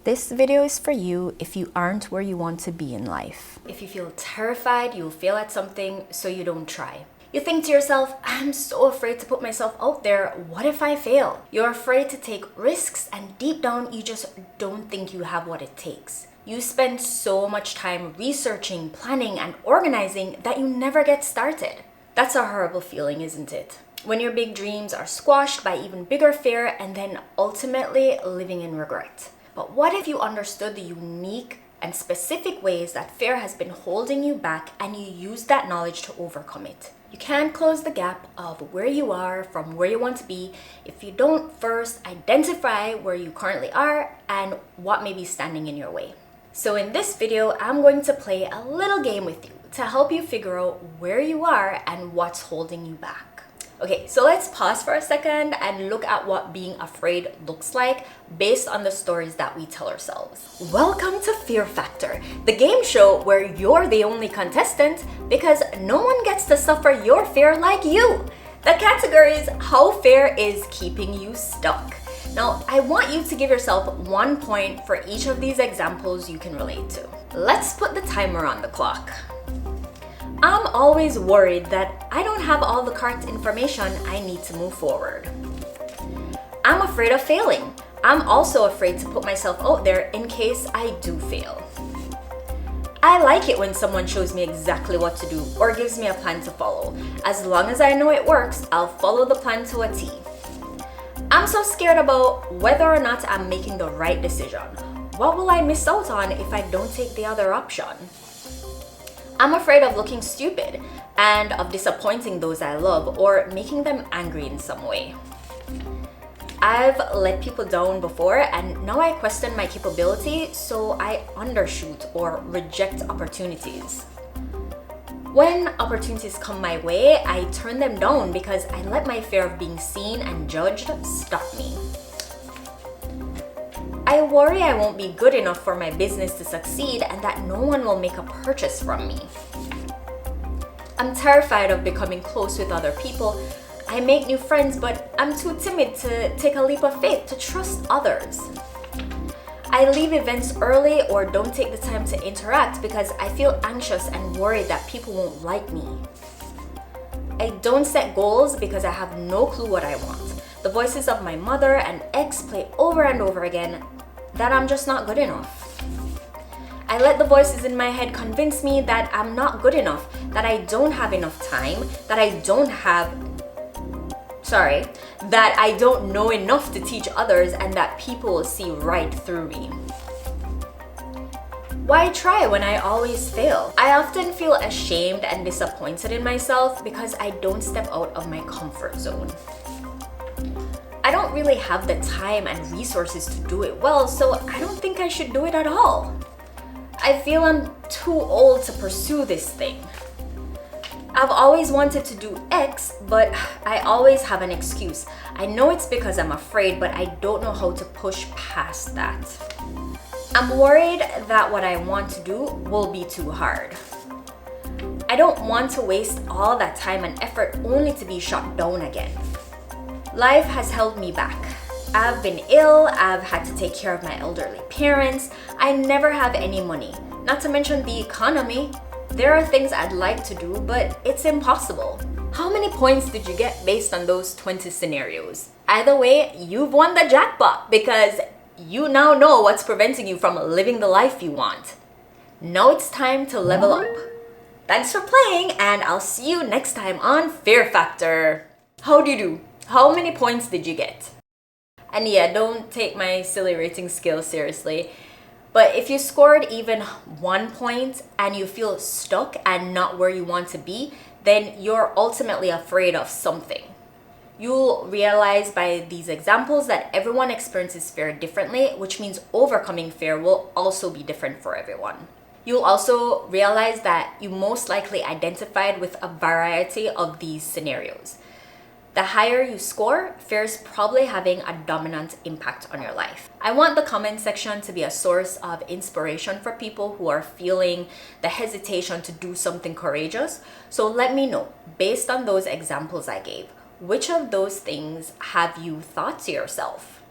This video is for you if you aren't where you want to be in life. If you feel terrified you'll fail at something, so you don't try. You think to yourself, I'm so afraid to put myself out there, what if I fail? You're afraid to take risks, and deep down you just don't think you have what it takes. You spend so much time researching, planning, and organizing that you never get started. That's a horrible feeling, isn't it? When your big dreams are squashed by even bigger fear and then ultimately living in regret. But what if you understood the unique and specific ways that fear has been holding you back and you use that knowledge to overcome it? You can't close the gap of where you are from where you want to be if you don't first identify where you currently are and what may be standing in your way. So in this video, I'm going to play a little game with you to help you figure out where you are and what's holding you back. Okay, so let's pause for a second and look at what being afraid looks like based on the stories that we tell ourselves. Welcome to Fear Factor, the game show where you're the only contestant because no one gets to suffer your fear like you. The category is how fear is keeping you stuck. Now, I want you to give yourself 1 point for each of these examples you can relate to. Let's put the timer on the clock. I'm always worried that I don't have all the correct information I need to move forward. I'm afraid of failing. I'm also afraid to put myself out there in case I do fail. I like it when someone shows me exactly what to do or gives me a plan to follow. As long as I know it works, I'll follow the plan to a T. I'm so scared about whether or not I'm making the right decision. What will I miss out on if I don't take the other option? I'm afraid of looking stupid and of disappointing those I love or making them angry in some way. I've let people down before and now I question my capability, so I undershoot or reject opportunities. When opportunities come my way, I turn them down because I let my fear of being seen and judged stop me. I worry I won't be good enough for my business to succeed and that no one will make a purchase from me. I'm terrified of becoming close with other people. I make new friends, but I'm too timid to take a leap of faith to trust others. I leave events early or don't take the time to interact because I feel anxious and worried that people won't like me. I don't set goals because I have no clue what I want. The voices of my mother and ex play over and over again that I'm just not good enough. I let the voices in my head convince me that I'm not good enough, that I don't have enough time, that I don't know enough to teach others, and that people will see right through me. Why try when I always fail? I often feel ashamed and disappointed in myself because I don't step out of my comfort zone. I don't really have the time and resources to do it well, so I don't think I should do it at all. I feel I'm too old to pursue this thing. I've always wanted to do X, but I always have an excuse. I know it's because I'm afraid, but I don't know how to push past that. I'm worried that what I want to do will be too hard. I don't want to waste all that time and effort only to be shot down again. Life has held me back. I've been ill, I've had to take care of my elderly parents, I never have any money, not to mention the economy. There are things I'd like to do, but it's impossible. How many points did you get based on those 20 scenarios? Either way, you've won the jackpot because you now know what's preventing you from living the life you want. Now it's time to level up. Thanks for playing, and I'll see you next time on Fear Factor. How'd you do? How many points did you get? And yeah, don't take my silly rating scale seriously. But if you scored even 1 point and you feel stuck and not where you want to be, then you're ultimately afraid of something. You'll realize by these examples that everyone experiences fear differently, which means overcoming fear will also be different for everyone. You'll also realize that you most likely identified with a variety of these scenarios. The higher you score, fear is probably having a dominant impact on your life. I want the comment section to be a source of inspiration for people who are feeling the hesitation to do something courageous. So let me know, based on those examples I gave, which of those things have you thought to yourself?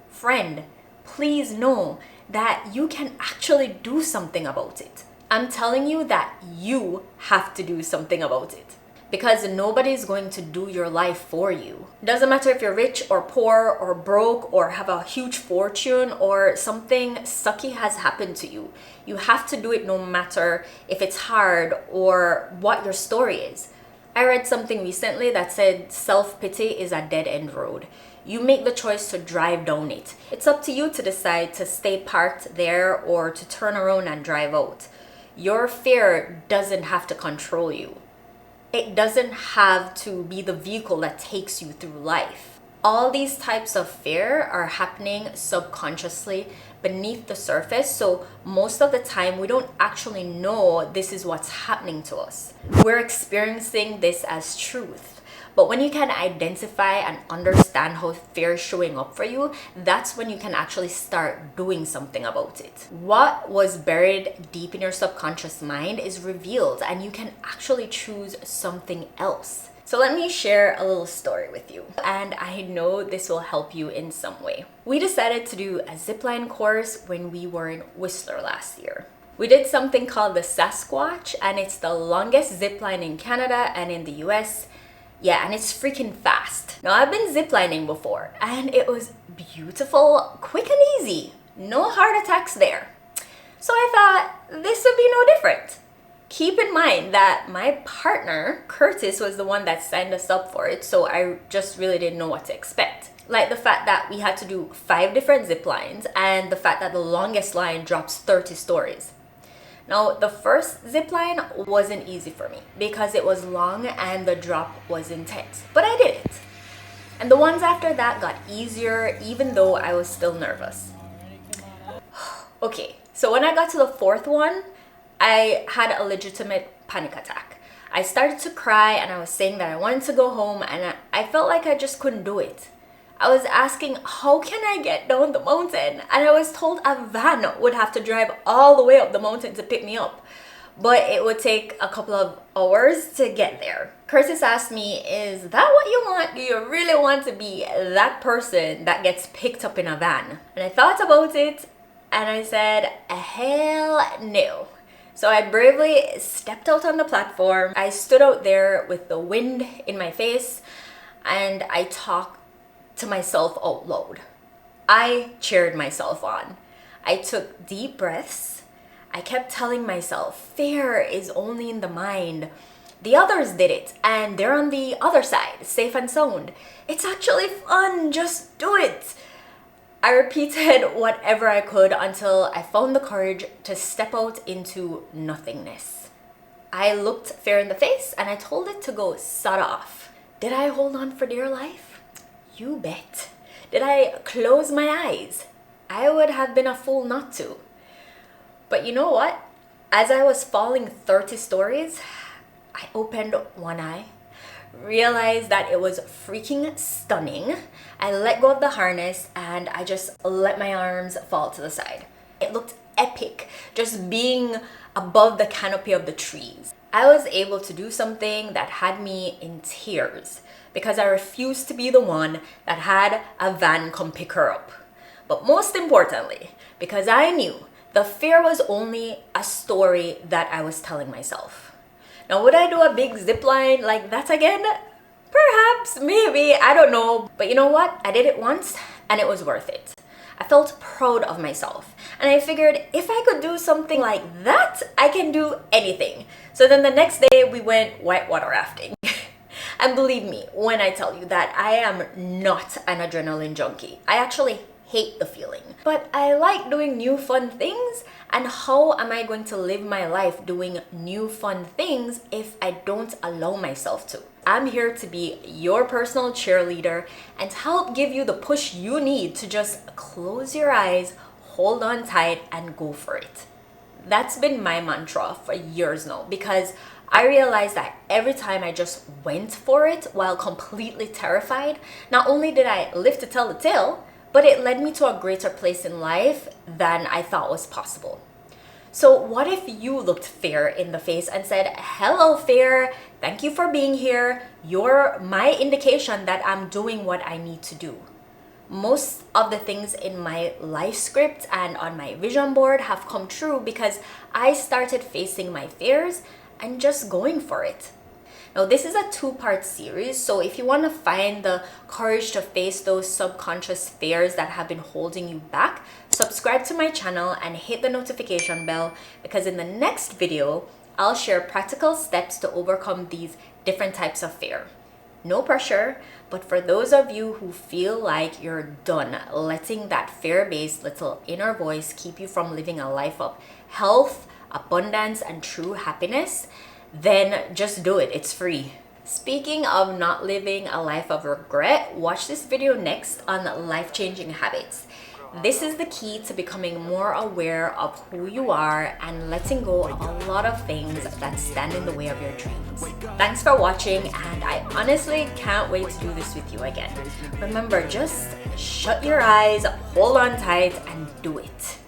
Friend, please know that you can actually do something about it. I'm telling you that you have to do something about it, because nobody's going to do your life for you. It doesn't matter if you're rich or poor or broke or have a huge fortune or something sucky has happened to you. You have to do it no matter if it's hard or what your story is. I read something recently that said self-pity is a dead-end road. You make the choice to drive down it. It's up to you to decide to stay parked there or to turn around and drive out. Your fear doesn't have to control you. It doesn't have to be the vehicle that takes you through life. All these types of fear are happening subconsciously beneath the surface, so most of the time we don't actually know this is what's happening to us. We're experiencing this as truth. But when you can identify and understand how fear is showing up for you, that's when you can actually start doing something about it. What was buried deep in your subconscious mind is revealed, and you can actually choose something else. So let me share a little story with you, and I know this will help you in some way. We decided to do a zipline course when we were in Whistler last year. We did something called the Sasquatch, and it's the longest zipline in Canada and in the US. Yeah, and it's freaking fast. Now, I've been ziplining before, and it was beautiful, quick and easy. No heart attacks there. So I thought this would be no different. Keep in mind that my partner, Curtis, was the one that signed us up for it, so I just really didn't know what to expect. Like the fact that we had to do 5 different zip lines, and the fact that the longest line drops 30 stories. Now, the first zip line wasn't easy for me because it was long and the drop was intense, but I did it. And the ones after that got easier, even though I was still nervous. Okay, so when I got to the 4th one, I had a legitimate panic attack. I started to cry and I was saying that I wanted to go home, and I felt like I just couldn't do it. I was asking, how can I get down the mountain? And I was told a van would have to drive all the way up the mountain to pick me up, but it would take a couple of hours to get there. Curtis asked me, is that what you want? Do you really want to be that person that gets picked up in a van? And I thought about it and I said, hell no. So I bravely stepped out on the platform. I stood out there with the wind in my face and I talked to myself out loud. I cheered myself on. I took deep breaths. I kept telling myself, fear is only in the mind. The others did it and they're on the other side, safe and sound. It's actually fun, just do it. I repeated whatever I could until I found the courage to step out into nothingness. I looked fear in the face and I told it to go sod off. Did I hold on for dear life? You bet. Did I close my eyes? I would have been a fool not to. But you know what? As I was falling 30 stories, I opened one eye, realized that it was freaking stunning. I let go of the harness and I just let my arms fall to the side. It looked epic, just being above the canopy of the trees. I was able to do something that had me in tears because I refused to be the one that had a van come pick her up. But most importantly, because I knew the fear was only a story that I was telling myself. Now, would I do a big zip line like that again? Perhaps, maybe, I don't know. But you know what? I did it once and it was worth it. I felt proud of myself and I figured if I could do something like that, I can do anything. So then the next day we went whitewater rafting. And believe me when I tell you that I am not an adrenaline junkie. I actually hate the feeling, but I like doing new fun things. And how am I going to live my life doing new fun things if I don't allow myself to? I'm here to be your personal cheerleader and help give you the push you need to just close your eyes, hold on tight, and go for it. That's been my mantra for years now, because I realized that every time I just went for it while completely terrified, not only did I live to tell the tale, but it led me to a greater place in life than I thought was possible. So what if you looked fear in the face and said, hello fear, thank you for being here. You're my indication that I'm doing what I need to do. Most of the things in my life script and on my vision board have come true because I started facing my fears and just going for it. Now, this is a 2-part series, so if you want to find the courage to face those subconscious fears that have been holding you back, subscribe to my channel and hit the notification bell, because in the next video, I'll share practical steps to overcome these different types of fear. No pressure, but for those of you who feel like you're done letting that fear-based little inner voice keep you from living a life of health, abundance, and true happiness, then just do it. It's free. Speaking of not living a life of regret, watch this video next on life-changing habits. This is the key to becoming more aware of who you are and letting go of a lot of things that stand in the way of your dreams. Thanks for watching, and I honestly can't wait to do this with you again. Remember, just shut your eyes, hold on tight, and do it.